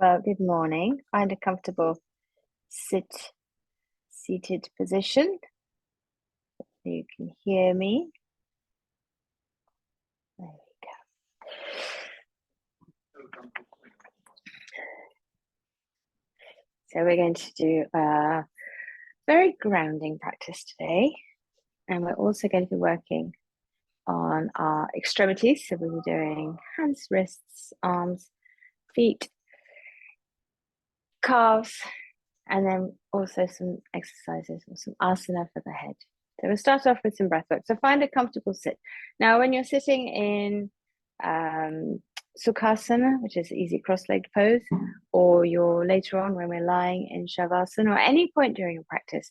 Well, good morning. Find a comfortable seated position so you can hear me. There we go. So we're going to do a very grounding practice today. And we're also going to be working on our extremities. So we'll be doing hands, wrists, arms, feet, calves, and then also some exercises or some asana for the head. So we'll start off with some breath work. So find a comfortable sit. Now, when you're sitting in Sukhasana, which is easy cross-legged pose, or you're later on when we're lying in Shavasana, or any point during your practice,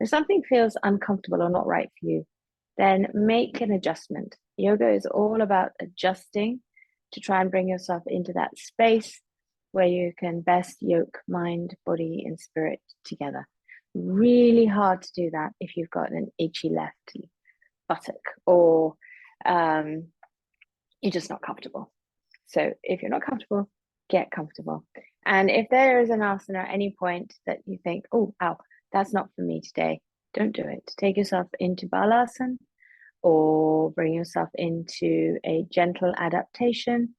if something feels uncomfortable or not right for you, then make an adjustment. Yoga is all about adjusting to try and bring yourself into that space where you can best yoke mind, body, and spirit together. Really hard to do that if you've got an itchy left buttock or you're just not comfortable. So if you're not comfortable, get comfortable. And if there is an asana at any point that you think, oh, ow, that's not for me today, don't do it. Take yourself into Balasana or bring yourself into a gentle adaptation.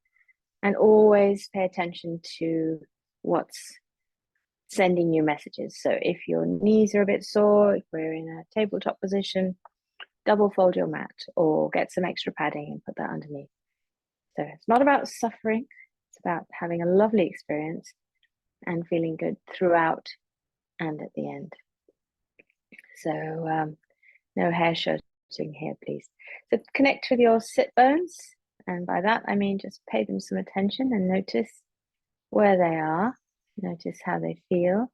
And always pay attention to what's sending you messages. So if your knees are a bit sore, if we're in a tabletop position, double fold your mat or get some extra padding and put that underneath. So it's not about suffering, it's about having a lovely experience and feeling good throughout and at the end. So no hair shirting here, please. So connect with your sit bones. And by that, I mean just pay them some attention and notice where they are. Notice how they feel.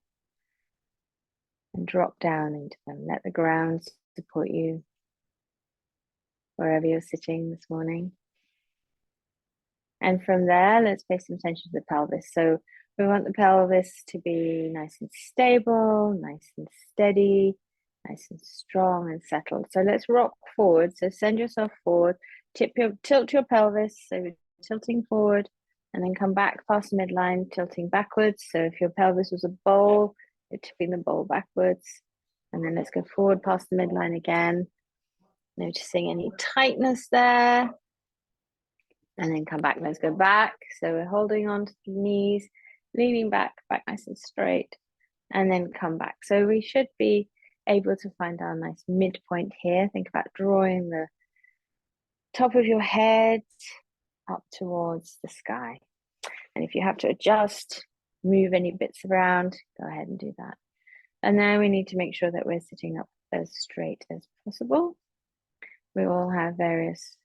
And drop down into them. Let the ground support you wherever you're sitting this morning. And from there, let's pay some attention to the pelvis. So we want the pelvis to be nice and stable, nice and steady, nice and strong and settled. So let's rock forward. So send yourself forward, tilt your pelvis. So you're tilting forward and then come back past midline, tilting backwards. So if your pelvis was a bowl, you're tipping the bowl backwards. And then let's go forward past the midline again. Noticing any tightness there. And then come back, let's go back. So we're holding on to the knees, leaning back nice and straight, and then come back. So we should be able to find our nice midpoint here. Think about drawing the top of your head up towards the sky. And if you have to adjust, move any bits around, go ahead and do that. And then we need to make sure that we're sitting up as straight as possible. We all have various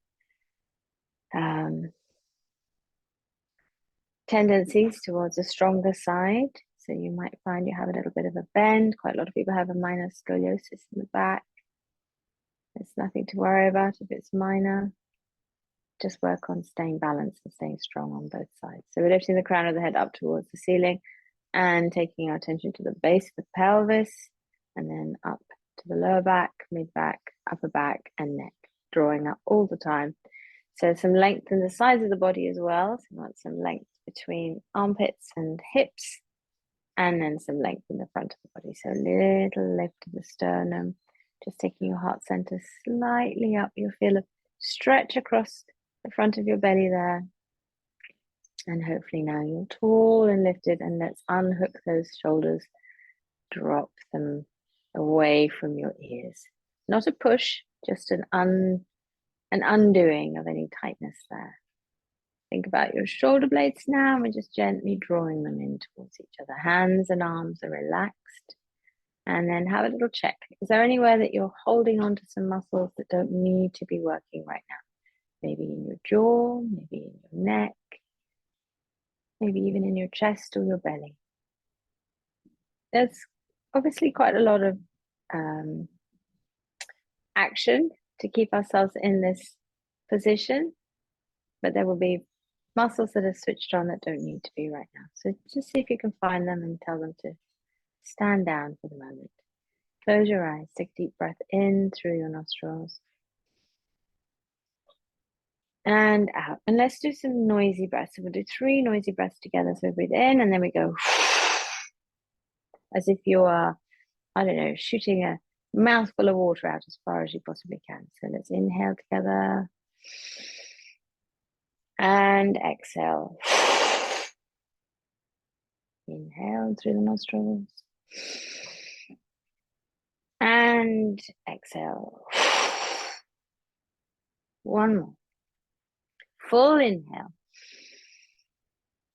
tendencies towards a stronger side. So you might find you have a little bit of a bend. Quite a lot of people have a minor scoliosis in the back. There's nothing to worry about if it's minor. Just work on staying balanced and staying strong on both sides. So we're lifting the crown of the head up towards the ceiling and taking our attention to the base of the pelvis and then up to the lower back, mid back, upper back, and neck, drawing up all the time. So some length in the sides of the body as well. So you want some length between armpits and hips, and then some length in the front of the body. So a little lift to the sternum, just taking your heart center slightly up. You'll feel a stretch across the front of your belly there. And hopefully now you're tall and lifted, and let's unhook those shoulders, drop them away from your ears. Not a push, just an undoing of any tightness there. Think about your shoulder blades now, and we're just gently drawing them in towards each other. Hands and arms are relaxed. And then have a little check. Is there anywhere that you're holding on to some muscles that don't need to be working right now? Maybe in your jaw, maybe in your neck, maybe even in your chest or your belly. There's obviously quite a lot of action to keep ourselves in this position, but there will be muscles that are switched on that don't need to be right now. So just see if you can find them and tell them to stand down for the moment. Close your eyes, take a deep breath in through your nostrils and out. And let's do some noisy breaths. So we'll do 3 noisy breaths together. So breathe in and then we go as if you are, I don't know, shooting a mouthful of water out as far as you possibly can. So let's inhale together and exhale. Inhale through the nostrils and exhale. One more. Full inhale.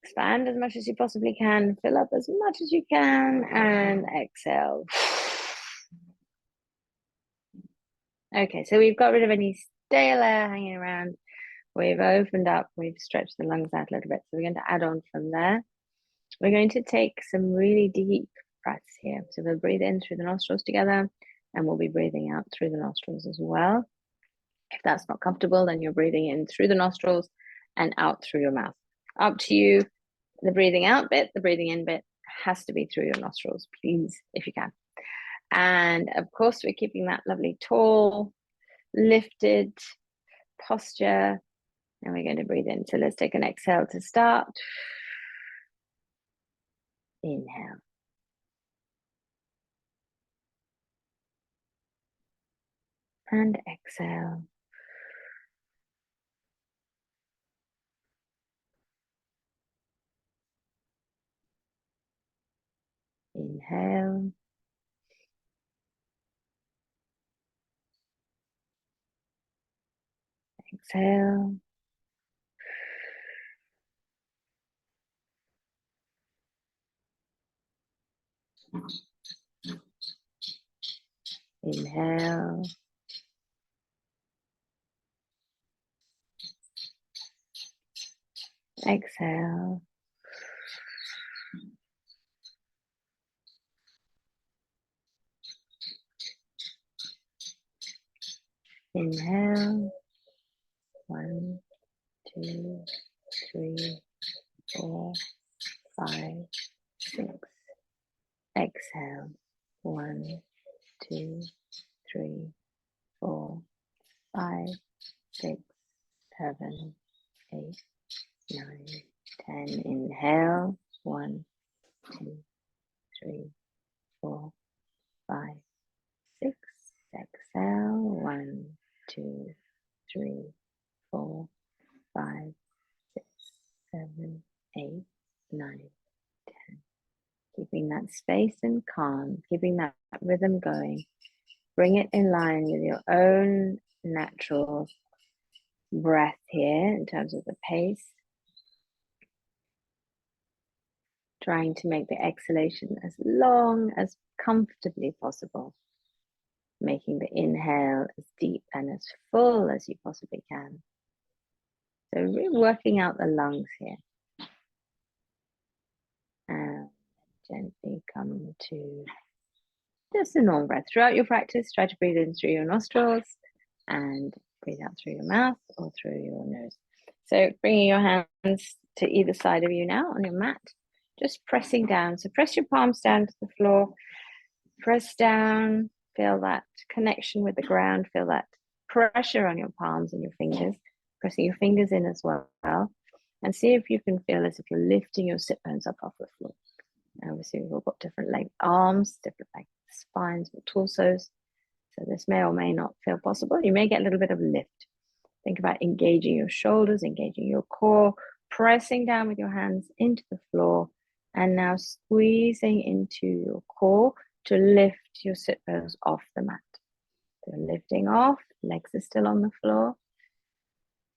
Expand as much as you possibly can. Fill up as much as you can and exhale. Okay, so we've got rid of any stale air hanging around. We've opened up, we've stretched the lungs out a little bit. So we're going to add on from there. We're going to take some really deep breaths here. So we'll breathe in through the nostrils together and we'll be breathing out through the nostrils as well. If that's not comfortable, then you're breathing in through the nostrils and out through your mouth. Up to you. The breathing out bit, the breathing in bit has to be through your nostrils, please, if you can. And of course, we're keeping that lovely tall, lifted posture. And we're going to breathe in. So let's take an exhale to start. Inhale. And exhale. Inhale. Exhale. Inhale. Exhale. Inhale. 1, 2, 3, 4, 5, 6. Exhale. 1, 2, 3, 4, 5, 6, 7, 8, 9, 10. Inhale. 1, 2, 3, 4, 5, 6. Exhale. 1, 2, 3, 4, 5, 6, 7, 8, 9, 10. Keeping that space and calm, keeping that rhythm going. Bring it in line with your own natural breath here in terms of the pace. Trying to make the exhalation as long as comfortably possible. Making the inhale as deep and as full as you possibly can. So really working out the lungs here. And gently come to just a normal breath. Throughout your practice, try to breathe in through your nostrils and breathe out through your mouth or through your nose. So bringing your hands to either side of you now on your mat, just pressing down. So press your palms down to the floor, press down, feel that connection with the ground, feel that pressure on your palms and your fingers, pressing your fingers in as well, and see if you can feel as if you're lifting your sit bones up off the floor. Obviously, we've all got different length arms, different length spines, or torsos. So this may or may not feel possible. You may get a little bit of lift. Think about engaging your shoulders, engaging your core, pressing down with your hands into the floor, and now squeezing into your core to lift your sit bones off the mat. So lifting off, legs are still on the floor.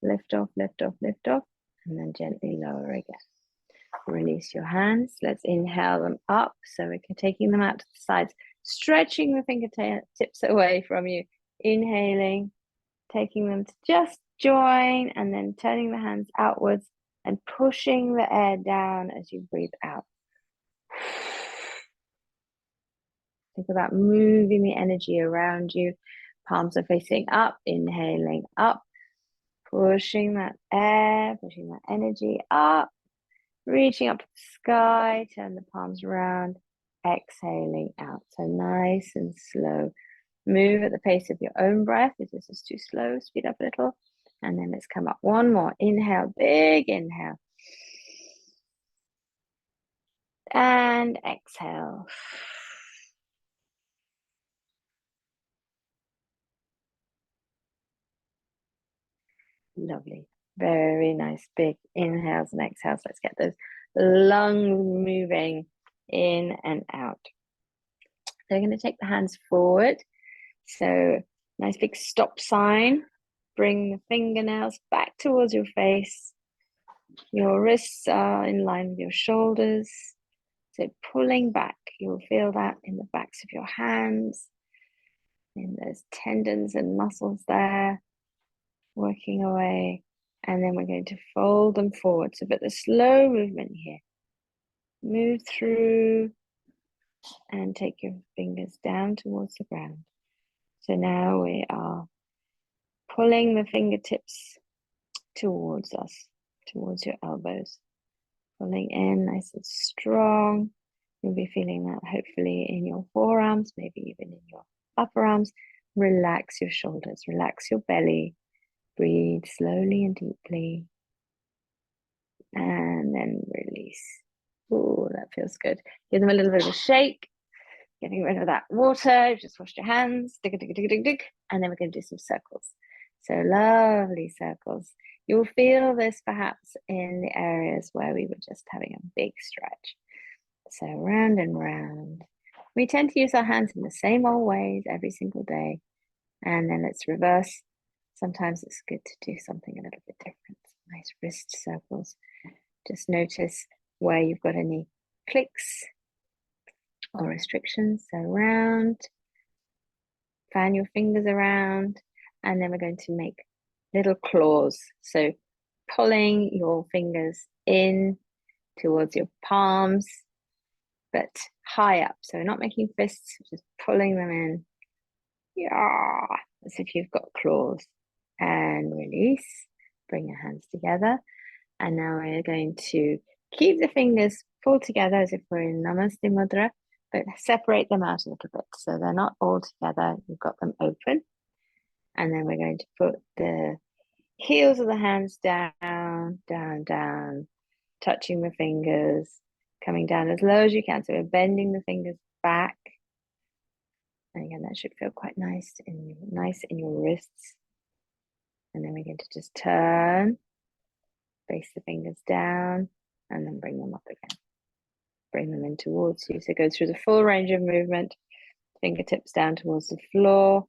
Lift off, lift off, lift off, and then gently lower again. Release your hands. Let's inhale them up. So we're taking them out to the sides, stretching the fingertips away from you. Inhaling, taking them to just join, and then turning the hands outwards and pushing the air down as you breathe out. Think about moving the energy around you. Palms are facing up, inhaling up, pushing that air, pushing that energy up. Reaching up to the sky, turn the palms around, exhaling out. So nice and slow. Move at the pace of your own breath. If this is too slow, speed up a little. And then let's come up one more. Inhale, big inhale. And exhale. Lovely. Very nice. Big inhales and exhales. Let's get those lungs moving in and out. So we're going to take the hands forward. So nice big stop sign. Bring the fingernails back towards your face. Your wrists are in line with your shoulders. So pulling back, you'll feel that in the backs of your hands, in those tendons and muscles there, working away. And then we're going to fold them forward. So, but the slow movement here. Move through and take your fingers down towards the ground. So now we are pulling the fingertips towards us, towards your elbows. Pulling in nice and strong. You'll be feeling that hopefully in your forearms, maybe even in your upper arms. Relax your shoulders, relax your belly. Breathe slowly and deeply. And then release. Oh, that feels good. Give them a little bit of a shake. Getting rid of that water. Just washed your hands. Dig, dig, dig, dig, dig. And then we're going to do some circles. So lovely circles. You'll feel this perhaps in the areas where we were just having a big stretch. So round and round. We tend to use our hands in the same old ways every single day. And then let's reverse. Sometimes it's good to do something a little bit different. Nice wrist circles. Just notice where you've got any clicks or restrictions. So round. Fan your fingers around. And then we're going to make little claws. So pulling your fingers in towards your palms, but high up. So we're not making fists, just pulling them in. Yeah, as if you've got claws. And release. Bring your hands together. And now we're going to keep the fingers pulled together as if we're in Namaste Mudra, but separate them out a little bit. So they're not all together. You've got them open. And then we're going to put the heels of the hands down, down, down, touching the fingers, coming down as low as you can. So we're bending the fingers back. And again, that should feel quite nice in your wrists. And then we're going to just turn, face the fingers down, and then bring them up again. Bring them in towards you. So go through the full range of movement, fingertips down towards the floor,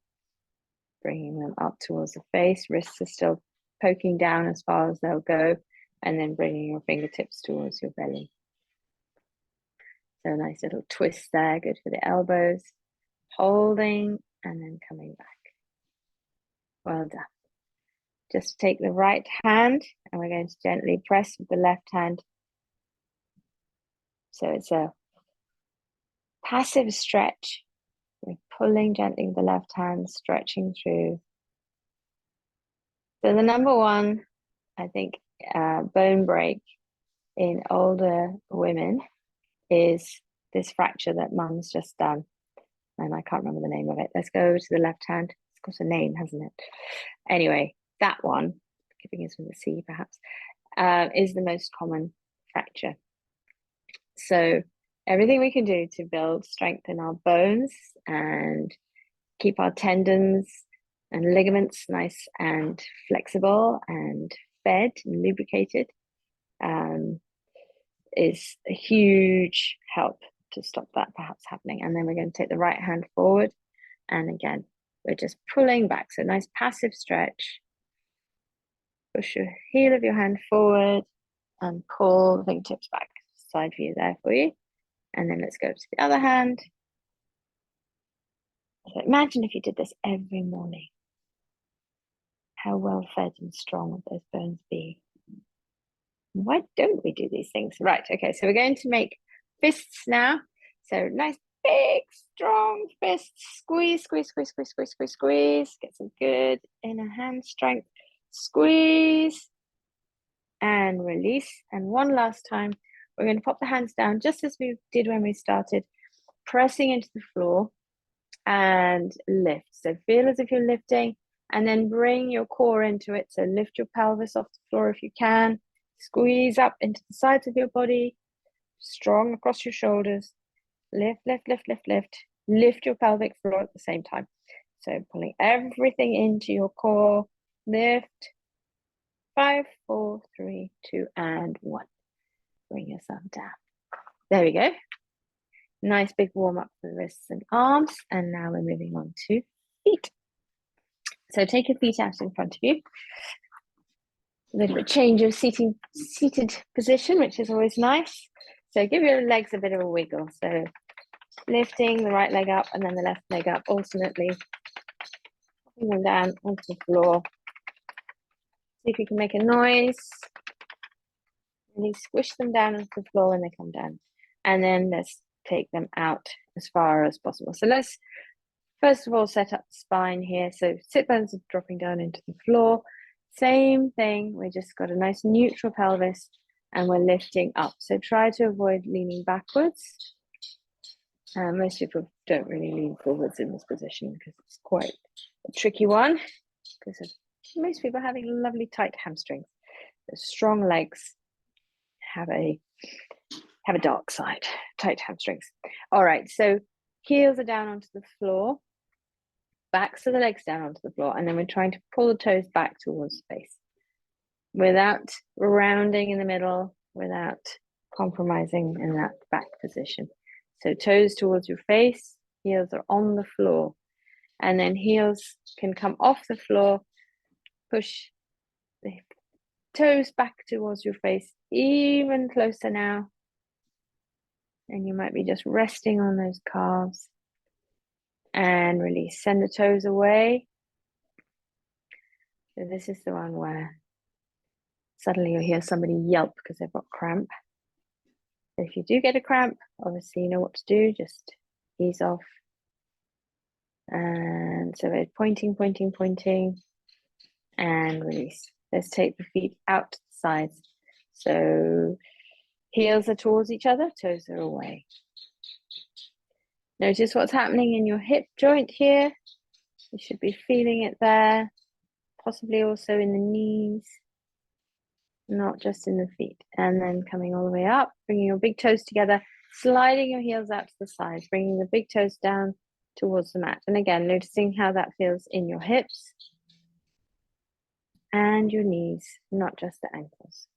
bringing them up towards the face. Wrists are still poking down as far as they'll go, and then bringing your fingertips towards your belly. So a nice little twist there, good for the elbows. Holding and then coming back. Well done. Just take the right hand and we're going to gently press with the left hand. So it's a passive stretch. We're pulling gently with the left hand, stretching through. So the number one, I think, bone break in older women is this fracture that Mum's just done. And I can't remember the name of it. Let's go over to the left hand. It's got a name, hasn't it? Anyway, that one, begins with a C perhaps, is the most common fracture. So everything we can do to build strength in our bones and keep our tendons and ligaments nice and flexible and fed and lubricated is a huge help to stop that perhaps happening. And then we're going to take the right hand forward. And again, we're just pulling back. So nice passive stretch. Push your heel of your hand forward and pull the fingertips back. Side view there for you. And then let's go to the other hand. So imagine if you did this every morning. How well fed and strong would those bones be? Why don't we do these things? Right, okay, so we're going to make fists now. So nice, big, strong fists. Squeeze, squeeze, squeeze, squeeze, squeeze, squeeze, squeeze. Get some good inner hand strength. Squeeze and release. And one last time, we're going to pop the hands down just as we did when we started, pressing into the floor and lift. So feel as if you're lifting And then bring your core into it. So lift your pelvis off the floor if you can. Squeeze up into the sides of your body. Strong across your shoulders. Lift, lift, lift, lift, lift. Lift your pelvic floor at the same time. So pulling everything into your core. Lift. 5, 4, 3, 2, and 1. Bring yourself down. There we go. Nice big warm up for the wrists and arms. And now we're moving on to feet. So take your feet out in front of you. A little bit change of seated position, which is always nice. So give your legs a bit of a wiggle. So lifting the right leg up and then the left leg up, alternately popping them down onto the floor. See if you can make a noise. Really squish them down onto the floor when they come down. And then let's take them out as far as possible. So let's first of all set up the spine here. So sit bones are dropping down into the floor. Same thing, we just got a nice neutral pelvis and we're lifting up. So try to avoid leaning backwards. Most people don't really lean forwards in this position because it's quite a tricky one because most people having lovely tight hamstrings. The strong legs have a dark side, tight hamstrings. All right, so heels are down onto the floor, backs of the legs down onto the floor, and then we're trying to pull the toes back towards the face without rounding in the middle, without compromising in that back position. So toes towards your face, heels are on the floor, and then heels can come off the floor, push the toes back towards your face, even closer now. And you might be just resting on those calves and release. Send the toes away. So this is the one where suddenly you'll hear somebody yelp because they've got cramp. If you do get a cramp, obviously you know what to do, just ease off. And so we're pointing, pointing, pointing, and release. Let's take the feet out to the sides. So heels are towards each other, toes are away. Notice what's happening in your hip joint here. You should be feeling it there, possibly also in the knees, not just in the feet. And then coming all the way up, bringing your big toes together, sliding your heels out to the sides, bringing the big toes down towards the mat. And again, noticing how that feels in your hips and your knees, not just the ankles.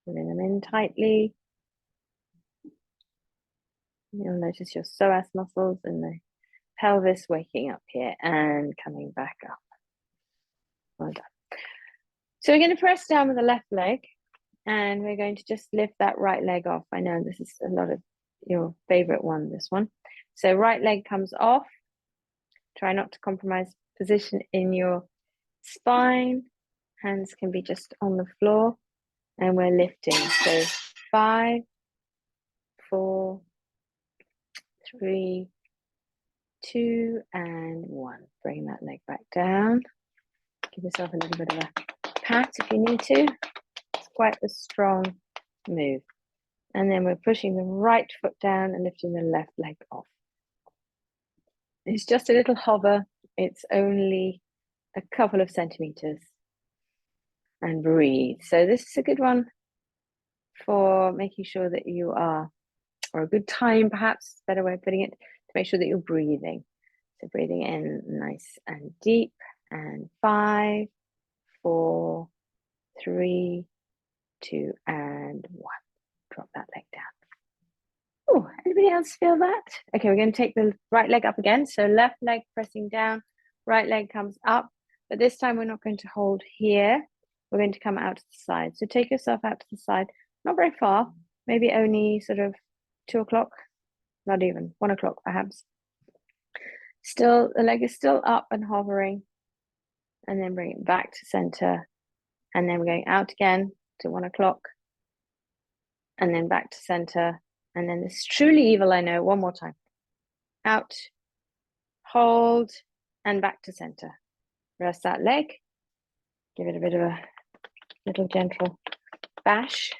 Pulling them in tightly. You'll notice your psoas muscles and the pelvis waking up here and coming back up. Well done. So we're going to press down with the left leg and we're going to just lift that right leg off. I know this is a lot of your favorite one, this one. So right leg comes off. Try not to compromise position in your spine. Hands can be just on the floor and we're lifting. So 5, 4, 3, 2, and 1. Bring that leg back down. Give yourself a little bit of a pat if you need to. It's quite a strong move. And then we're pushing the right foot down and lifting the left leg off. It's just a little hover. It's only a couple of centimeters. And breathe. So this is a good one for making sure that you are, or a good time perhaps, better way of putting it, to make sure that you're breathing. So breathing in nice and deep, and 5, 4, 3, 2, and 1. Drop that leg down. Oh, anybody else feel that? Okay, we're going to take the right leg up again. So left leg pressing down, right leg comes up, but this time we're not going to hold here. We're going to come out to the side. So take yourself out to the side, not very far, maybe only sort of 2 o'clock, not even 1 o'clock perhaps. Still, the leg is still up and hovering, and then bring it back to center. And then we're going out again to 1 o'clock, and then back to center. And then this is truly evil, I know. One more time. Out, hold, and back to center. Rest that leg. Give it a bit of a little gentle bash.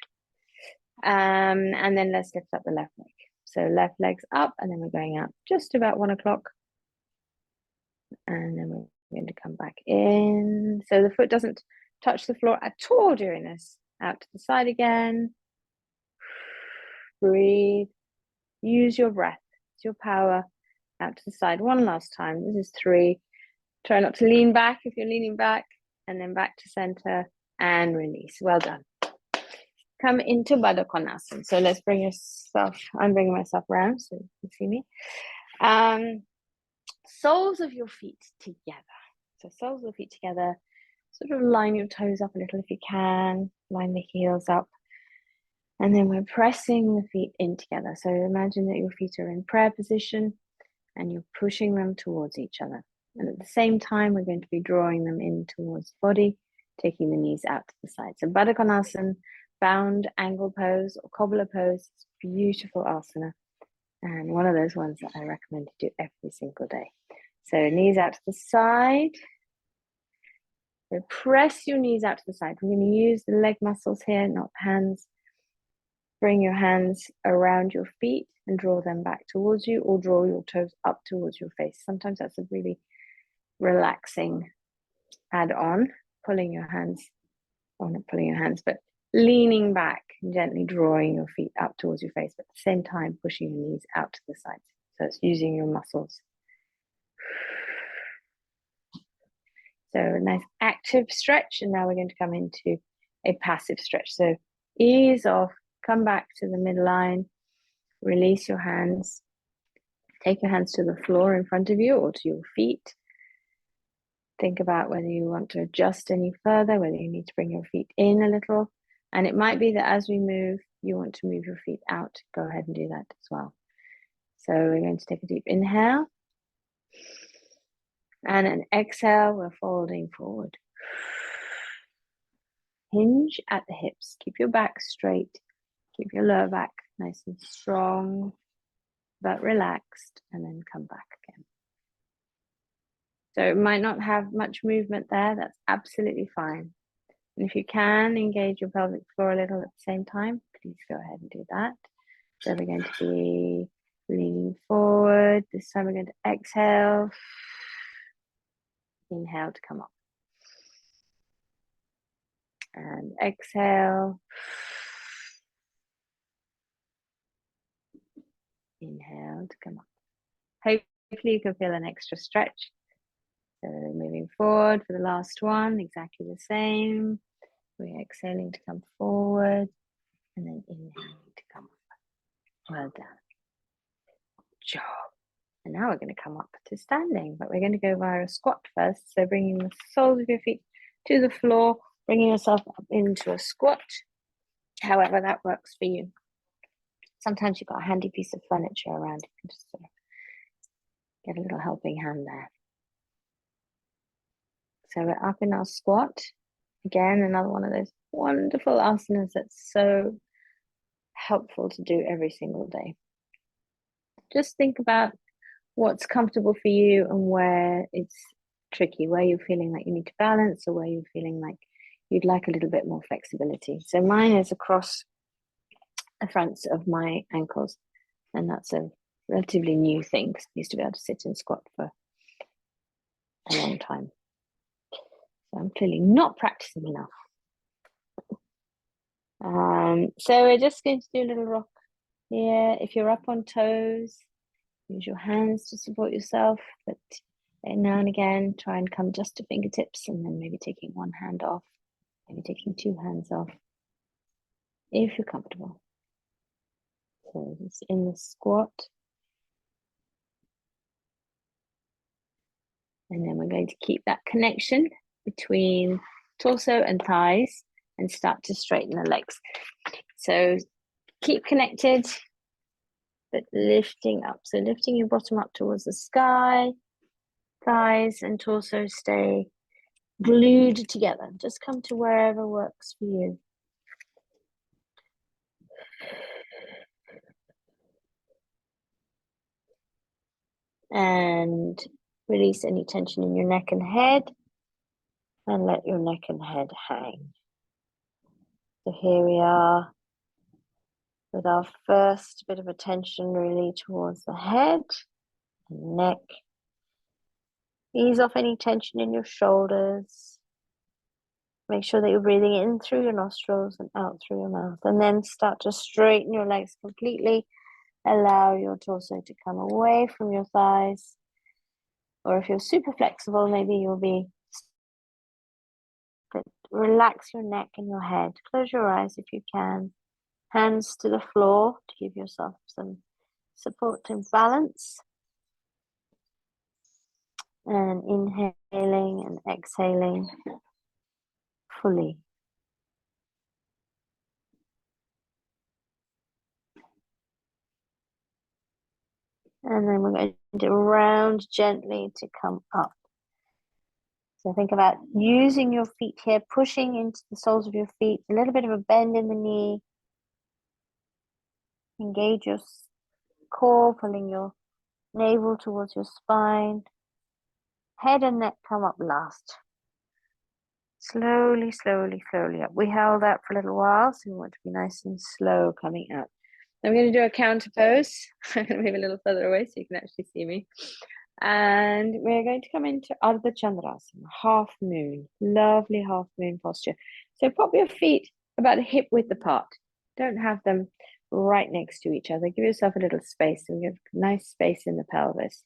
And then let's lift up the left leg. So left leg's up, and then we're going out just about 1 o'clock. And then we're going to come back in. So the foot doesn't touch the floor at all during this. Out to the side again. Breathe. Use your breath. It's your power. Out to the side one last time. This is 3. Try not to lean back if you're leaning back. And then back to center and release. Well done. Come into Baddha Konasana. So let's bring yourself, I'm bringing myself around so you can see me. Soles of your feet together. So soles of the feet together. Sort of line your toes up a little if you can. Line the heels up. And then we're pressing the feet in together. So imagine that your feet are in prayer position and you're pushing them towards each other. And at the same time, we're going to be drawing them in towards the body, taking the knees out to the side. So Baddha Konasana, bound angle pose or cobbler pose. It's a beautiful asana. And one of those ones that I recommend to do every single day. So knees out to the side. So press your knees out to the side. We're going to use the leg muscles here, not hands. Bring your hands around your feet and draw them back towards you, or draw your toes up towards your face. Sometimes that's a really relaxing add-on, pulling your hands, or not pulling your hands, but leaning back and gently drawing your feet up towards your face, but at the same time pushing your knees out to the sides. So it's using your muscles. So a nice active stretch, and now we're going to come into a passive stretch. So ease off, come back to the midline, release your hands, take your hands to the floor in front of you or to your feet. Think about whether you want to adjust any further, whether you need to bring your feet in a little. And it might be that as we move, you want to move your feet out. Go ahead and do that as well. So we're going to take a deep inhale. And an exhale, we're folding forward. Hinge at the hips. Keep your back straight. Keep your lower back nice and strong, but relaxed, and then come back again. So it might not have much movement there. That's absolutely fine. And if you can engage your pelvic floor a little at the same time, please go ahead and do that. So we're going to be leaning forward. This time we're going to exhale. Inhale to come up. And exhale. Inhale to come up. Hopefully you can feel an extra stretch. So moving forward for the last one, exactly the same. We're exhaling to come forward and then inhaling to come up. Well done. Good job. And now we're going to come up to standing, but we're going to go via a squat first. So bringing the soles of your feet to the floor, bringing yourself up into a squat, however that works for you. Sometimes you've got a handy piece of furniture around. You can just get a little helping hand there. So we're up in our squat. Again, another one of those wonderful asanas that's so helpful to do every single day. Just think about what's comfortable for you and where it's tricky, where you're feeling like you need to balance or where you're feeling like you'd like a little bit more flexibility. So mine is across the fronts of my ankles, and that's a relatively new thing because I used to be able to sit and squat for a long time. So I'm clearly not practicing enough. So we're just going to do a little rock here. If you're up on toes, use your hands to support yourself, but now and again, try and come just to fingertips and then maybe taking one hand off, maybe taking two hands off, if you're comfortable. So just in the squat. And then we're going to keep that connection between torso and thighs and start to straighten the legs. So keep connected, but lifting up. So lifting your bottom up towards the sky, thighs and torso stay glued together. Just come to wherever works for you. And release any tension in your neck and head, and let your neck and head hang. So here we are with our first bit of attention really towards the head and neck. Ease off any tension in your shoulders. Make sure that you're breathing in through your nostrils and out through your mouth. And then start to straighten your legs completely. Allow your torso to come away from your thighs. Or if you're super flexible, maybe you'll be. But relax your neck and your head. Close your eyes if you can. Hands to the floor to give yourself some support and balance. And inhaling and exhaling fully. And then we're going to round gently to come up. So think about using your feet here, pushing into the soles of your feet, a little bit of a bend in the knee. Engage your core, pulling your navel towards your spine. Head and neck come up last. Slowly, slowly, slowly up. We held that for a little while, so we want to be nice and slow coming up. I'm going to do a counter pose. I'm going to move a little further away so you can actually see me. And we're going to come into Ardha Chandrasana, half moon, lovely half moon posture. So pop your feet about hip width apart. Don't have them right next to each other. Give yourself a little space and give nice space in the pelvis.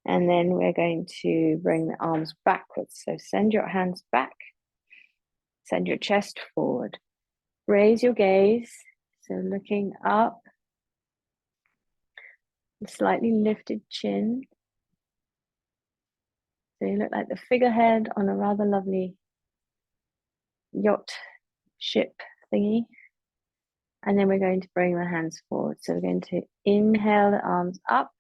And then we're going to bring the arms backwards. So send your hands back, send your chest forward. Raise your gaze, so looking up, slightly lifted chin. So you look like the figurehead on a rather lovely yacht ship thingy. And then we're going to bring the hands forward. So we're going to inhale the arms up,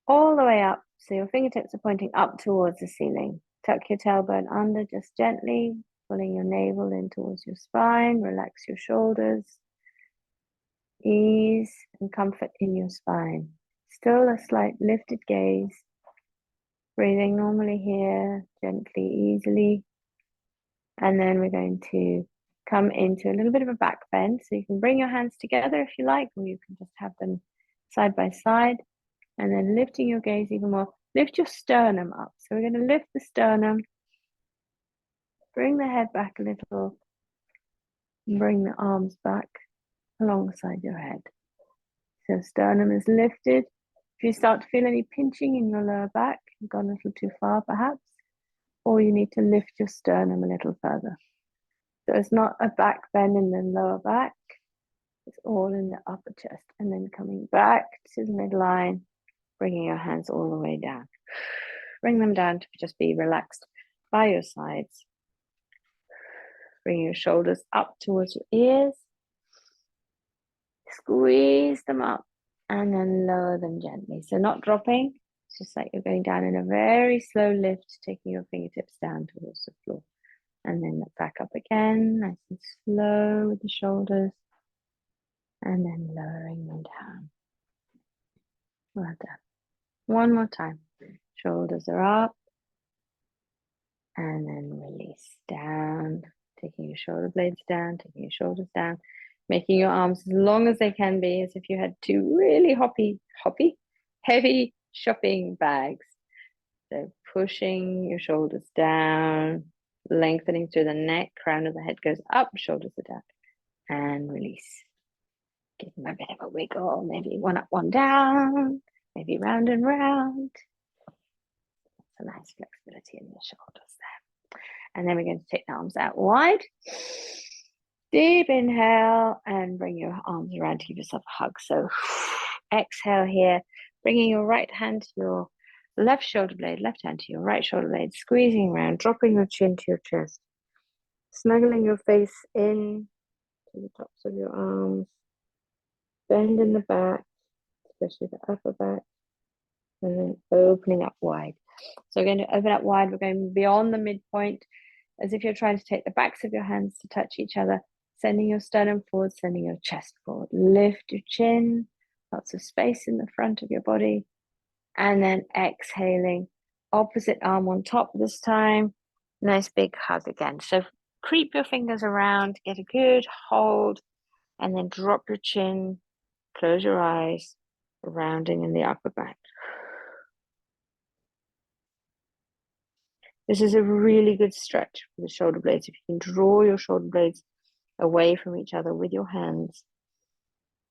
all the way up. So your fingertips are pointing up towards the ceiling. Tuck your tailbone under just gently, pulling your navel in towards your spine. Relax your shoulders. Ease and comfort in your spine. Still a slight lifted gaze. Breathing normally here, gently, easily. And then we're going to come into a little bit of a back bend. So you can bring your hands together if you like, or you can just have them side by side. And then lifting your gaze even more. Lift your sternum up. So we're going to lift the sternum. Bring the head back a little. And bring the arms back alongside your head. So sternum is lifted. If you start to feel any pinching in your lower back, you've gone a little too far perhaps, or you need to lift your sternum a little further. So it's not a back bend in the lower back, it's all in the upper chest. And then coming back to the midline, bringing your hands all the way down. Bring them down to just be relaxed by your sides. Bring your shoulders up towards your ears. Squeeze them up and then lower them gently. So not dropping, it's just like you're going down in a very slow lift, taking your fingertips down towards the floor. And then back up again, nice and slow with the shoulders. And then lowering them down. Well done. One more time. Shoulders are up. And then release down. Taking your shoulder blades down, taking your shoulders down. Making your arms as long as they can be, as if you had two really heavy shopping bags. So pushing your shoulders down, lengthening through the neck, crown of the head goes up, shoulders are down, and release. Give them a bit of a wiggle, maybe one up, one down, maybe round and round. That's a nice flexibility in the shoulders there. And then we're going to take the arms out wide. Deep inhale and bring your arms around to give yourself a hug. So exhale here, bringing your right hand to your left shoulder blade, left hand to your right shoulder blade, squeezing around, dropping your chin to your chest, snuggling your face in to the tops of your arms, bend in the back, especially the upper back, and then opening up wide. So we're going to open up wide, we're going beyond the midpoint, as if you're trying to take the backs of your hands to touch each other, sending your sternum forward, sending your chest forward. Lift your chin, lots of space in the front of your body. And then exhaling, opposite arm on top this time. Nice big hug again. So creep your fingers around, get a good hold, and then drop your chin, close your eyes, rounding in the upper back. This is a really good stretch for the shoulder blades. If you can draw your shoulder blades away from each other with your hands.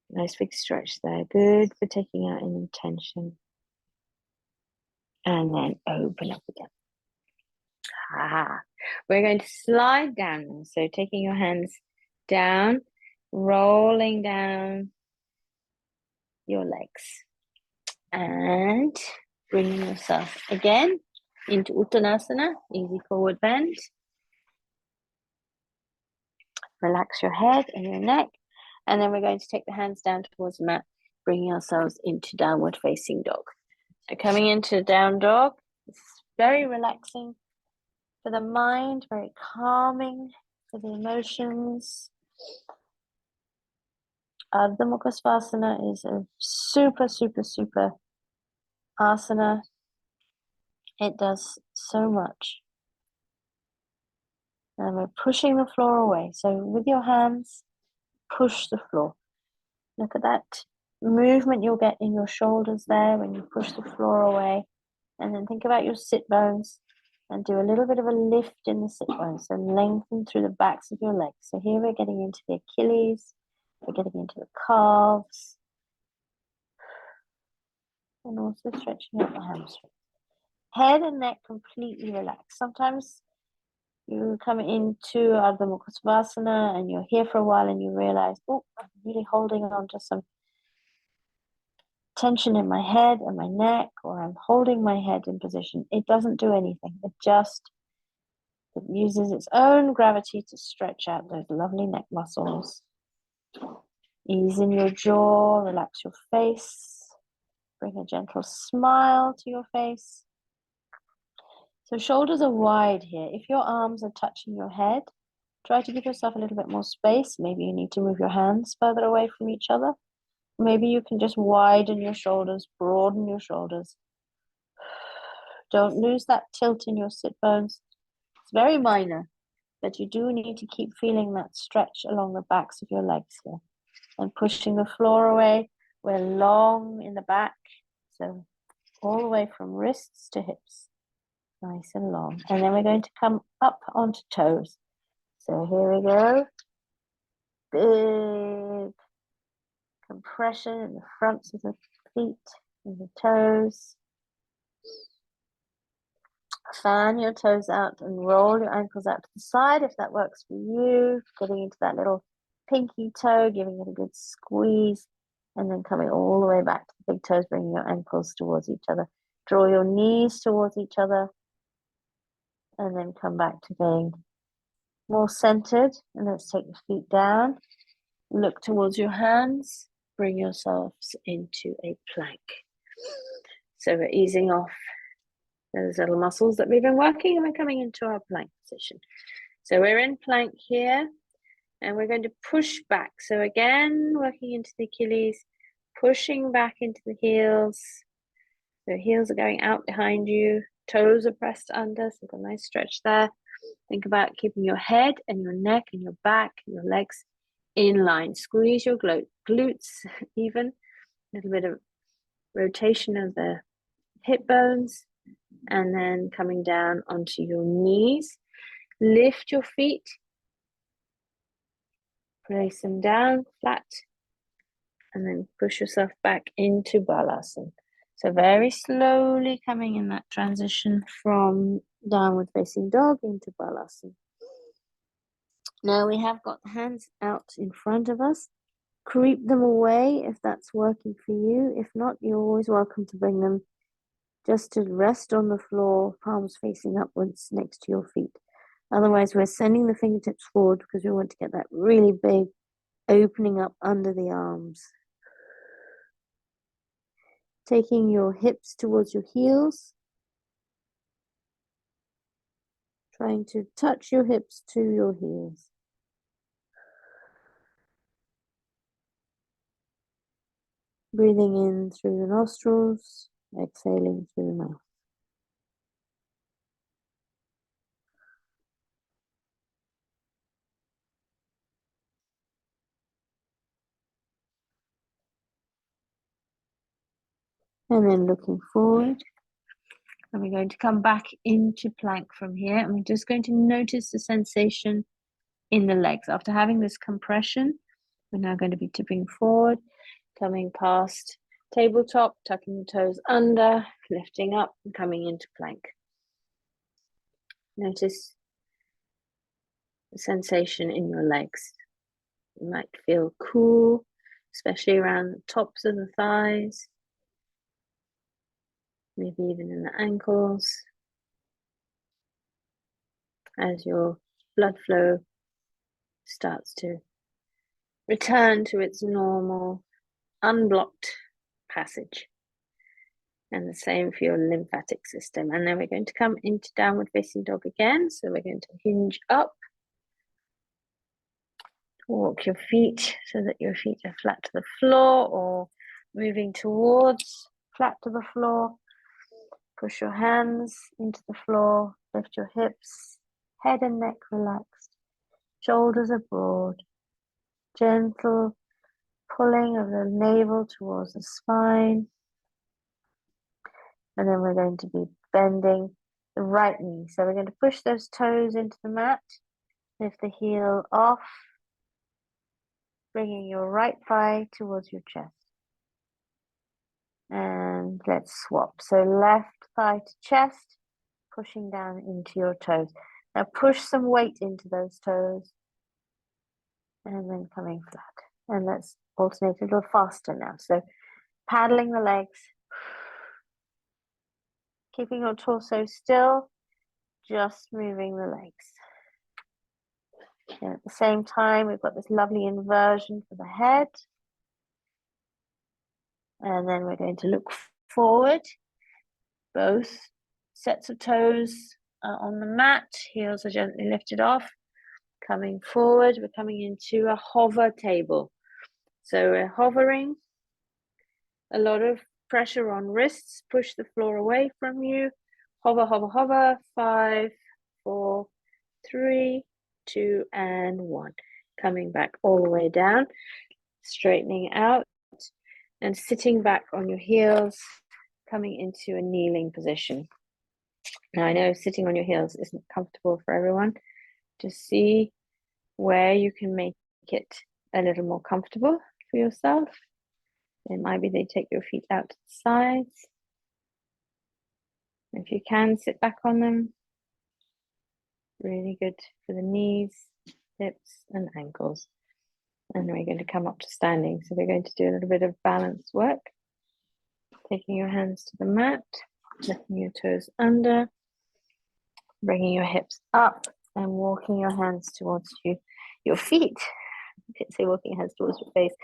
Nice big stretch there. Good for taking out any tension. And then open up again. We're going to slide down. So taking your hands down, rolling down your legs. And bringing yourself again into Uttanasana, easy forward bend. Relax your head and your neck. And then we're going to take the hands down towards the mat, bringing ourselves into downward facing dog. So coming into down dog, it's very relaxing for the mind, very calming for the emotions. Ardha Mukha Svanasana is a super, super, super asana. It does so much. And we're pushing the floor away. So with your hands, push the floor. Look at that movement you'll get in your shoulders there when you push the floor away. And then think about your sit bones and do a little bit of a lift in the sit bones. So lengthen through the backs of your legs. So here we're getting into the Achilles. We're getting into the calves. And also stretching out the hamstrings. Head and neck completely relaxed. Sometimes you come into Ardha Mukha Svanasana and you're here for a while and you realize, oh, I'm really holding on to some tension in my head and my neck, or I'm holding my head in position. It doesn't do anything. It uses its own gravity to stretch out those lovely neck muscles. Ease in your jaw, relax your face, bring a gentle smile to your face. So shoulders are wide here. If your arms are touching your head, try to give yourself a little bit more space. Maybe you need to move your hands further away from each other. Maybe you can just widen your shoulders, broaden your shoulders. Don't lose that tilt in your sit bones. It's very minor, but you do need to keep feeling that stretch along the backs of your legs here. And pushing the floor away. We're long in the back, so all the way from wrists to hips. Nice and long. And then we're going to come up onto toes. So here we go. Big compression in the fronts of the feet and the toes. Fan your toes out and roll your ankles out to the side if that works for you. Getting into that little pinky toe, giving it a good squeeze, and then coming all the way back to the big toes, bringing your ankles towards each other. Draw your knees towards each other, and then come back to being more centered. And let's take the feet down. Look towards your hands. Bring yourselves into a plank. So we're easing off those little muscles that we've been working, and we're coming into our plank position. So we're in plank here, and we're going to push back. So again, working into the Achilles, pushing back into the heels. The heels are going out behind you. Toes are pressed under, so got a nice stretch there. Think about keeping your head and your neck and your back and your legs in line. Squeeze your glutes even. A little bit of rotation of the hip bones. And then coming down onto your knees. Lift your feet. Place them down flat. And then push yourself back into Balasana. So very slowly coming in that transition from downward facing dog into Balasana. Now we have got the hands out in front of us. Creep them away if that's working for you. If not, you're always welcome to bring them just to rest on the floor, palms facing upwards next to your feet. Otherwise, we're sending the fingertips forward because we want to get that really big opening up under the arms. Taking your hips towards your heels. Trying to touch your hips to your heels. Breathing in through the nostrils, exhaling through the mouth. And then looking forward, And we're going to come back into plank from here. And we're just going to notice the sensation in the legs. After having this compression, we're now going to be tipping forward, coming past tabletop, tucking the toes under, lifting up and coming into plank. Notice the sensation in your legs. You might feel cool, especially around the tops of the thighs, maybe even in the ankles, as your blood flow starts to return to its normal, unblocked passage. And the same for your lymphatic system. And then we're going to come into downward facing dog again. So we're going to hinge up, walk your feet so that your feet are flat to the floor or moving towards flat to the floor. Push your hands into the floor, lift your hips, head and neck relaxed, shoulders are broad, gentle pulling of the navel towards the spine. And then we're going to be bending the right knee. So we're going to push those toes into the mat, lift the heel off, bringing your right thigh towards your chest. And let's swap. So left thigh to chest, pushing down into your toes. Now push some weight into those toes and then coming flat. And let's alternate a little faster now. So paddling the legs, keeping your torso still, just moving the legs. And at the same time, we've got this lovely inversion for the head. And then we're going to look forward. Both sets of toes are on the mat. Heels are gently lifted off. Coming forward, we're coming into a hover table. So we're hovering. A lot of pressure on wrists. Push the floor away from you. Hover, hover, hover. 5, 4, 3, 2, and 1. Coming back all the way down. Straightening out. And sitting back on your heels. Coming into a kneeling position. Now I know sitting on your heels isn't comfortable for everyone. Just see where you can make it a little more comfortable for yourself. It might be they take your feet out to the sides. If you can, sit back on them. Really good for the knees, hips, and ankles. And we're going to come up to standing. So we're going to do a little bit of balance work. Taking your hands to the mat, lifting your toes under, bringing your hips up, and walking your hands towards your feet. I didn't say walking your hands towards your face.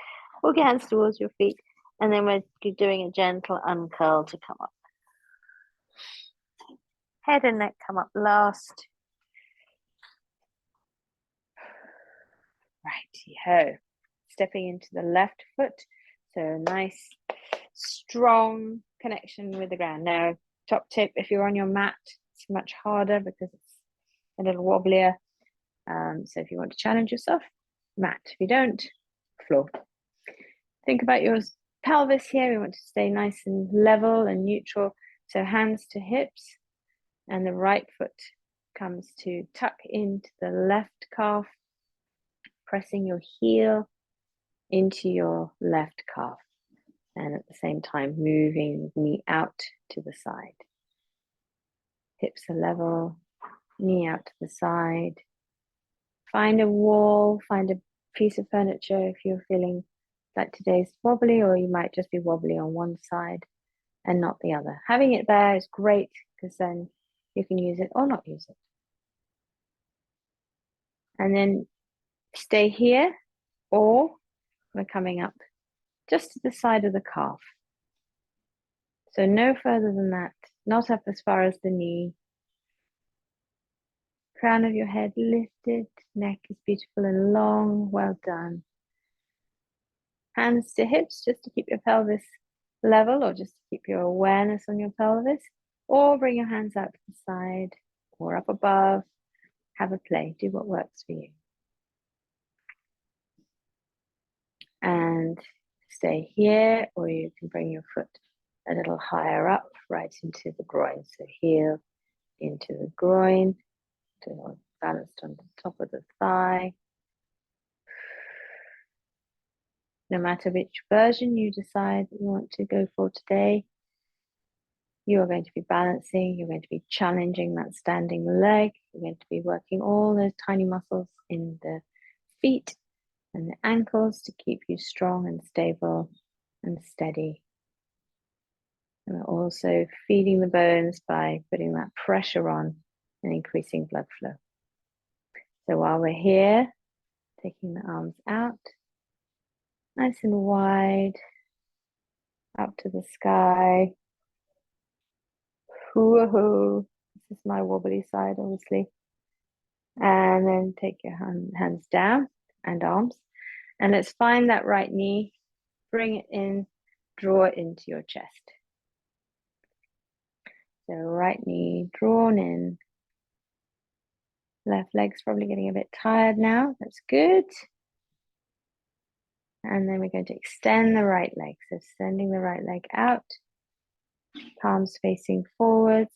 Walk your hands towards your feet. And then we're doing a gentle uncurl to come up. Head and neck come up last. Righty-ho. Stepping into the left foot. So nice, strong connection with the ground. Now, top tip, if you're on your mat, it's much harder because it's a little wobblier. So if you want to challenge yourself, mat. If you don't, floor. Think about your pelvis here. We want to stay nice and level and neutral. So hands to hips, and the right foot comes to tuck into the left calf, pressing your heel into your left calf. And at the same time, moving knee out to the side. Hips are level, knee out to the side. Find a wall, find a piece of furniture if you're feeling like today's wobbly, or you might just be wobbly on one side and not the other. Having it there is great because then you can use it or not use it. And then stay here, or we're coming up just to the side of the calf. So no further than that, not up as far as the knee. Crown of your head lifted, neck is beautiful and long, well done. Hands to hips just to keep your pelvis level, or just to keep your awareness on your pelvis, or bring your hands out to the side or up above. Have a play, do what works for you. And stay here, or you can bring your foot a little higher up, right into the groin. So heel into the groin, to balanced on the top of the thigh. No matter which version you decide that you want to go for today, you are going to be balancing, you're going to be challenging that standing leg, you're going to be working all those tiny muscles in the feet and the ankles to keep you strong and stable and steady. And we're also feeding the bones by putting that pressure on and increasing blood flow. So while we're here, taking the arms out, nice and wide, up to the sky. Woohoo! This is my wobbly side, obviously. And then take your hands down and arms. And let's find that right knee, bring it in, draw it into your chest. So right knee drawn in. Left leg's probably getting a bit tired now. That's good. And then we're going to extend the right leg. So sending the right leg out, palms facing forwards.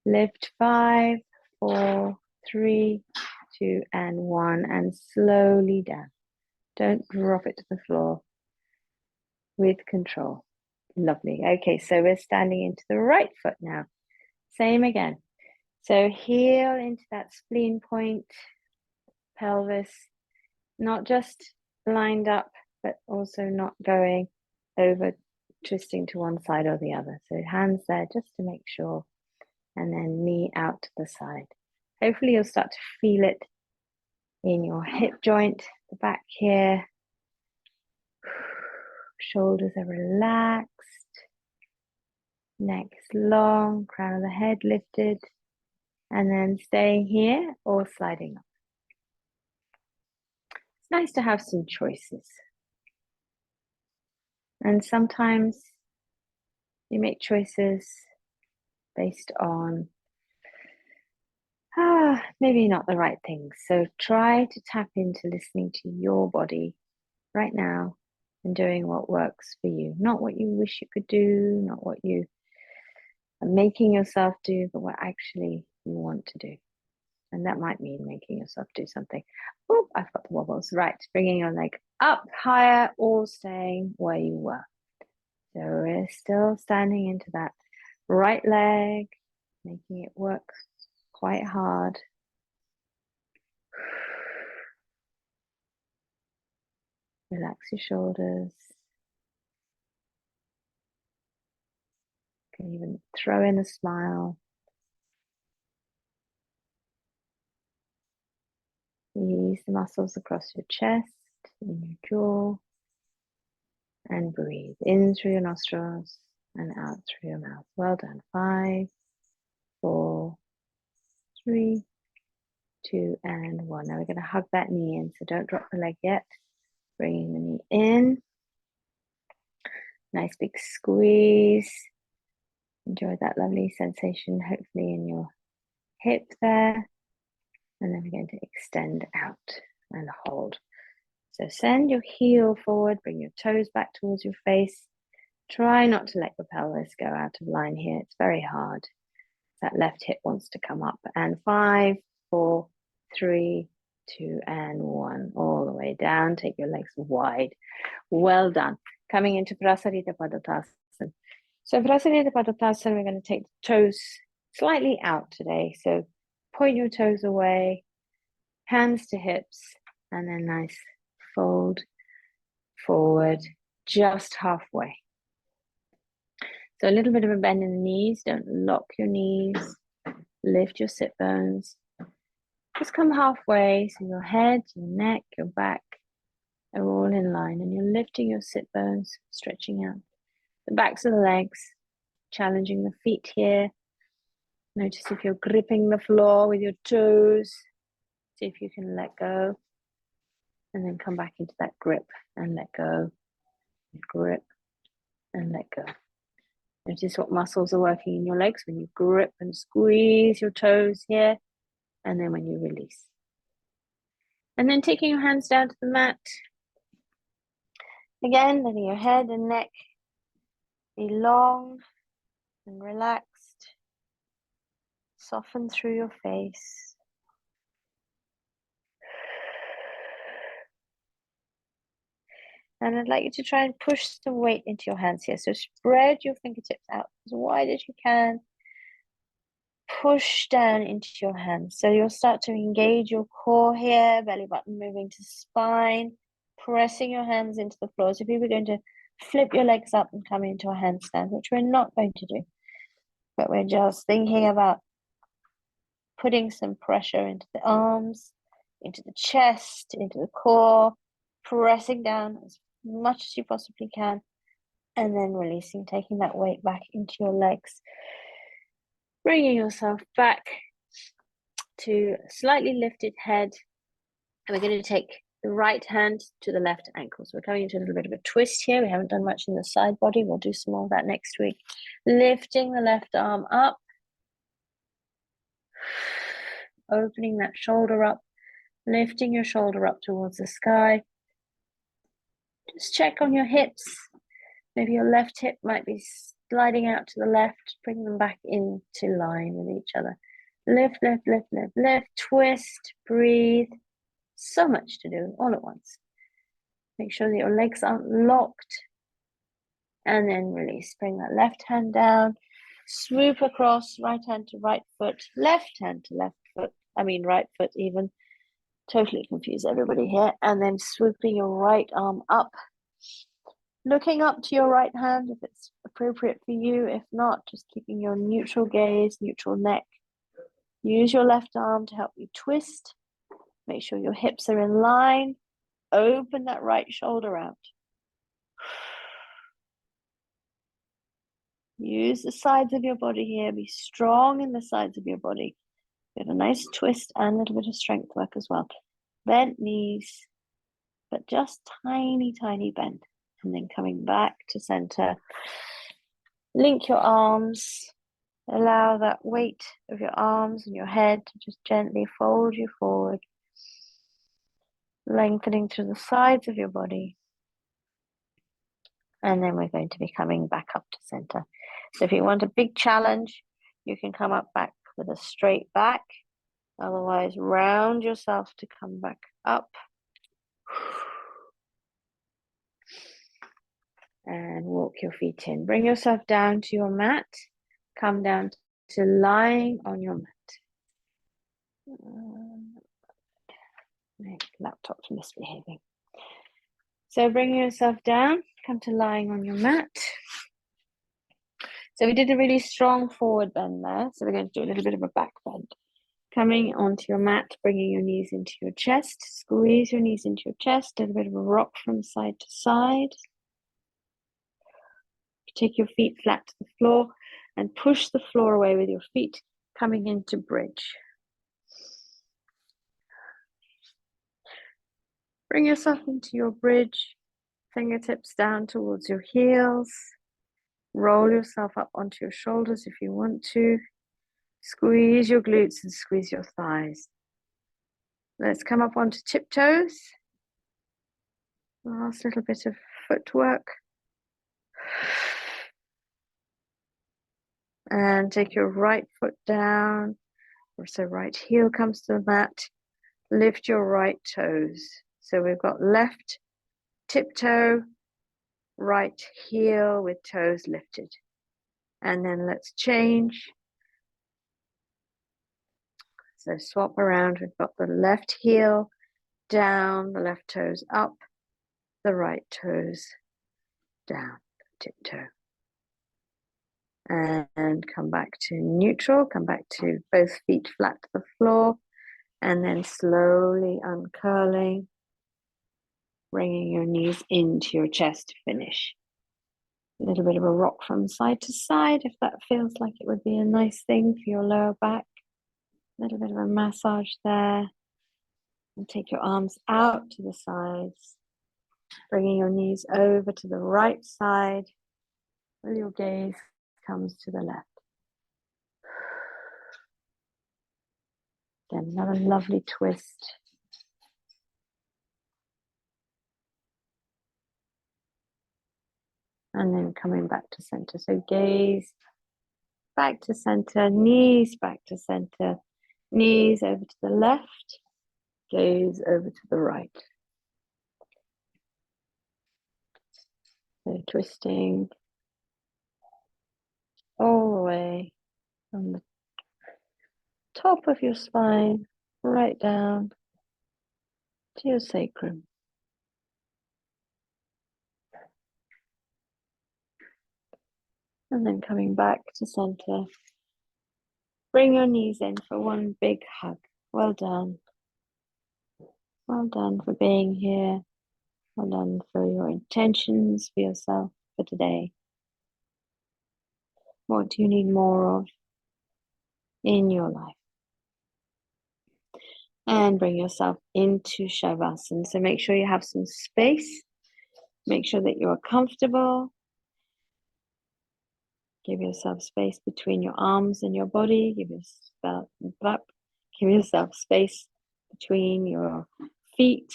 Lift 5, 4, 3, 2, and 1, and slowly down. Don't drop it to the floor. With control. Lovely. Okay, so we're standing into the right foot now. Same again. So heel into that spleen point, pelvis, not just lined up, but also not going over, twisting to one side or the other. So hands there just to make sure. And then knee out to the side. Hopefully you'll start to feel it in your hip joint, the back here. Shoulders are relaxed. Neck is long, crown of the head lifted. And then staying here or sliding up. It's nice to have some choices. And sometimes you make choices based on maybe not the right things. So try to tap into listening to your body right now and doing what works for you. Not what you wish you could do, not what you are making yourself do, but what actually you want to do. And that might mean making yourself do something. Oh, I've got the wobbles. Right, bringing your leg up higher or staying where you were. So we're still standing into that right leg, making it work quite hard. Relax your shoulders. You can even throw in a smile. Ease the muscles across your chest, in your jaw, and breathe in through your nostrils and out through your mouth. Well done. 5, 4, 3, 2, and 1. Now we're going to hug that knee in, so don't drop the leg yet. Bringing the knee in. Nice big squeeze. Enjoy that lovely sensation, hopefully in your hip there. And then we're going to extend out and hold. So send your heel forward, bring your toes back towards your face. Try not to let your pelvis go out of line here. It's very hard. That left hip wants to come up. And 5, 4, 3, 2, and 1. All the way down. Take your legs wide. Well done. Coming into Prasarita Padottanasana. So Prasarita Padottanasana, we're going to take the toes slightly out today. So point your toes away, hands to hips, and then nice fold forward, just halfway. So a little bit of a bend in the knees. Don't lock your knees. Lift your sit bones. Just come halfway. So your head, your neck, your back are all in line. And you're lifting your sit bones, stretching out the backs of the legs, challenging the feet here. Notice if you're gripping the floor with your toes. See if you can let go. And then come back into that grip and let go. Grip and let go. Notice what muscles are working in your legs when you grip and squeeze your toes here. And then when you release. And then taking your hands down to the mat. Again, letting your head and neck Be long and relaxed. Soften through your face. And I'd like you to try and push some weight into your hands here. So spread your fingertips out as wide as you can. Push down into your hands. So you'll start to engage your core here, belly button moving to spine, pressing your hands into the floor. So if you were going to flip your legs up and come into a handstand, which we're not going to do, but we're just thinking about putting some pressure into the arms, into the chest, into the core, pressing down as much as you possibly can, and then releasing, taking that weight back into your legs, bringing yourself back to a slightly lifted head. And we're going to take the right hand to the left ankle. So we're coming into a little bit of a twist here. We haven't done much in the side body. We'll do some more of that next week. Lifting the left arm up, opening that shoulder up, lifting your shoulder up towards the sky. Just check on your hips. Maybe your left hip might be sliding out to the left. Bring them back into line with each other. Lift, lift, lift, lift, lift. Twist, breathe. So much to do all at once. Make sure that your legs aren't locked. And then release. Bring that left hand down. Swoop across, right hand to right foot, left hand to left foot. Right foot even. Totally confuse everybody here. And then swooping your right arm up. Looking up to your right hand if it's appropriate for you. If not, just keeping your neutral gaze, neutral neck. Use your left arm to help you twist. Make sure your hips are in line. Open that right shoulder out. Use the sides of your body here. Be strong in the sides of your body. Get a nice twist and a little bit of strength work as well. Bent knees, but just tiny, tiny bend. And then coming back to center. Link your arms. Allow that weight of your arms and your head to just gently fold you forward. Lengthening through the sides of your body. And then we're going to be coming back up to center. So if you want a big challenge, you can come up back with a straight back. Otherwise, round yourself to come back up. And walk your feet in. Bring yourself down to your mat. Come down to lying on your mat. My laptop's misbehaving. So bring yourself down. Come to lying on your mat. So we did a really strong forward bend there. So we're going to do a little bit of a back bend. Coming onto your mat, bringing your knees into your chest. Squeeze your knees into your chest. A little bit of a rock from side to side. Take your feet flat to the floor and push the floor away with your feet, coming into bridge. Bring yourself into your bridge, fingertips down towards your heels. Roll yourself up onto your shoulders if you want to. Squeeze your glutes and squeeze your thighs. Let's come up onto tiptoes. Last little bit of footwork. And take your right foot down. So right heel comes to the mat. Lift your right toes. So we've got left tiptoe, right heel with toes lifted. And then let's change. So swap around. We've got the left heel down, the left toes up, the right toes down, tiptoe. And come back to neutral. Come back to both feet flat to the floor. And then slowly uncurling, bringing your knees into your chest to finish. A little bit of a rock from side to side if that feels like it would be a nice thing for your lower back. A little bit of a massage there. And take your arms out to the sides, bringing your knees over to the right side while your gaze comes to the left. Again, another lovely twist. . And then coming back to center. So gaze back to center, knees back to center, knees over to the left, gaze over to the right. So twisting all the way from the top of your spine right down to your sacrum. And then coming back to center. Bring your knees in for one big hug. Well done. Well done for being here. Well done for your intentions for yourself for today. What do you need more of in your life? And bring yourself into Shavasana. So make sure you have some space. Make sure that you're comfortable. Give yourself space between your arms and your body. Give yourself space between your feet.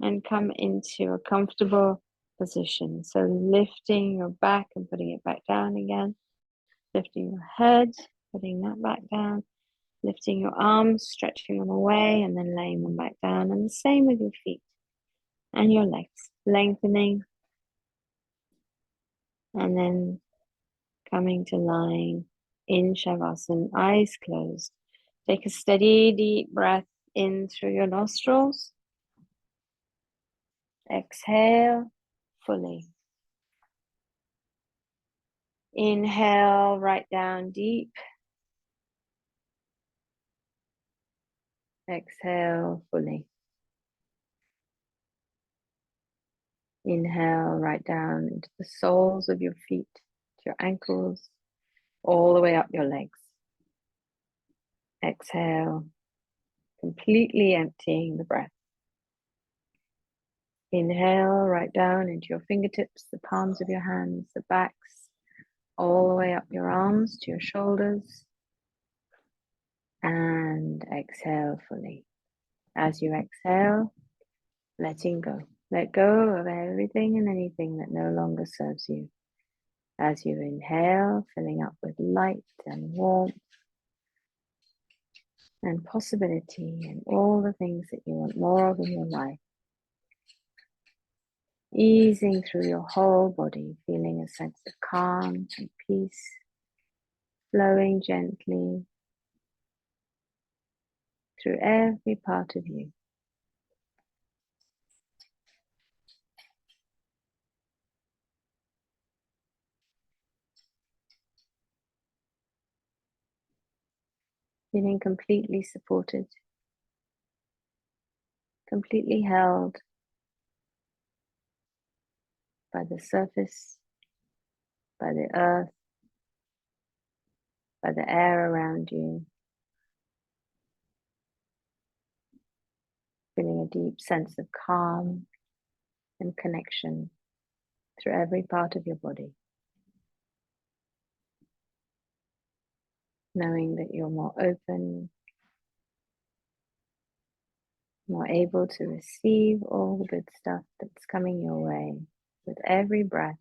And come into a comfortable position. So lifting your back and putting it back down again. Lifting your head, putting that back down. Lifting your arms, stretching them away, and then laying them back down. And the same with your feet and your legs. Lengthening. And then coming to lying in Shavasana, eyes closed. Take a steady, deep breath in through your nostrils. Exhale fully. Inhale right down deep. Exhale fully. Inhale right down into the soles of your feet, to your ankles, all the way up your legs. Exhale, completely emptying the breath. Inhale right down into your fingertips, the palms of your hands, the backs, all the way up your arms to your shoulders. And exhale fully. As you exhale, letting go. Let go of everything and anything that no longer serves you. As you inhale, filling up with light and warmth and possibility and all the things that you want more of in your life. Easing through your whole body, feeling a sense of calm and peace, flowing gently through every part of you. Feeling completely supported, completely held by the surface, by the earth, by the air around you. Feeling a deep sense of calm and connection through every part of your body. Knowing that you're more open, more able to receive all the good stuff that's coming your way with every breath,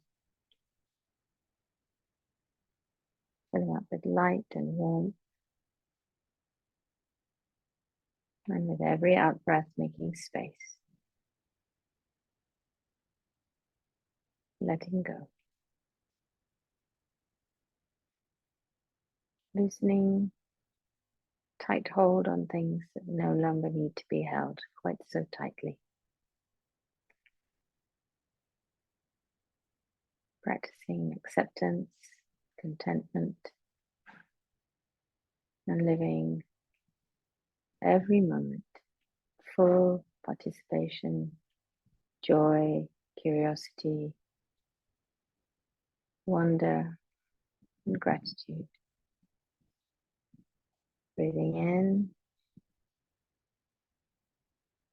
filling up with light and warmth, and with every out breath making space, letting go, loosening tight hold on things that no longer need to be held quite so tightly. Practicing acceptance, contentment, and living every moment, full participation, joy, curiosity, wonder, and gratitude. Breathing in,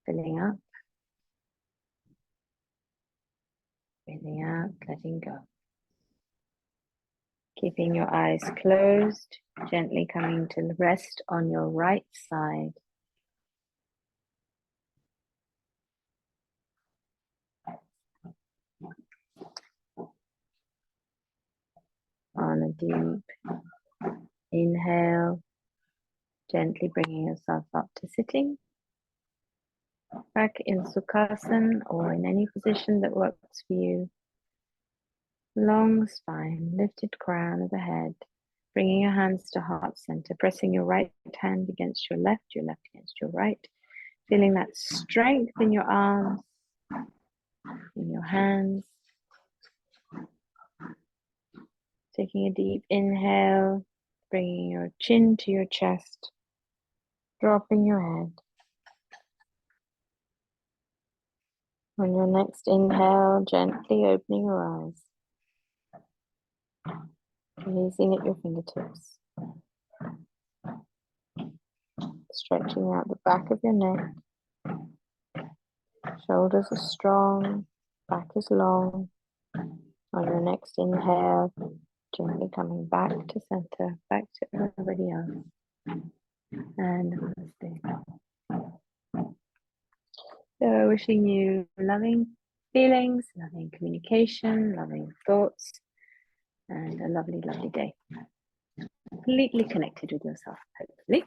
filling up, breathing out, letting go. Keeping your eyes closed, gently coming to rest on your right side. deep inhale, gently bringing yourself up to sitting. Back in Sukhasana or in any position that works for you. Long spine, lifted crown of the head. Bringing your hands to heart center, pressing your right hand against your left against your right. Feeling that strength in your arms, in your hands. Taking a deep inhale, bringing your chin to your chest, dropping your head. On your next inhale, gently opening your eyes, gazing at your fingertips, stretching out the back of your neck. Shoulders are strong, back is long. On your next inhale, gently coming back to center, back to everybody else. And namaste. So wishing you loving feelings, loving communication, loving thoughts, and a lovely, lovely day. Completely connected with yourself, hopefully.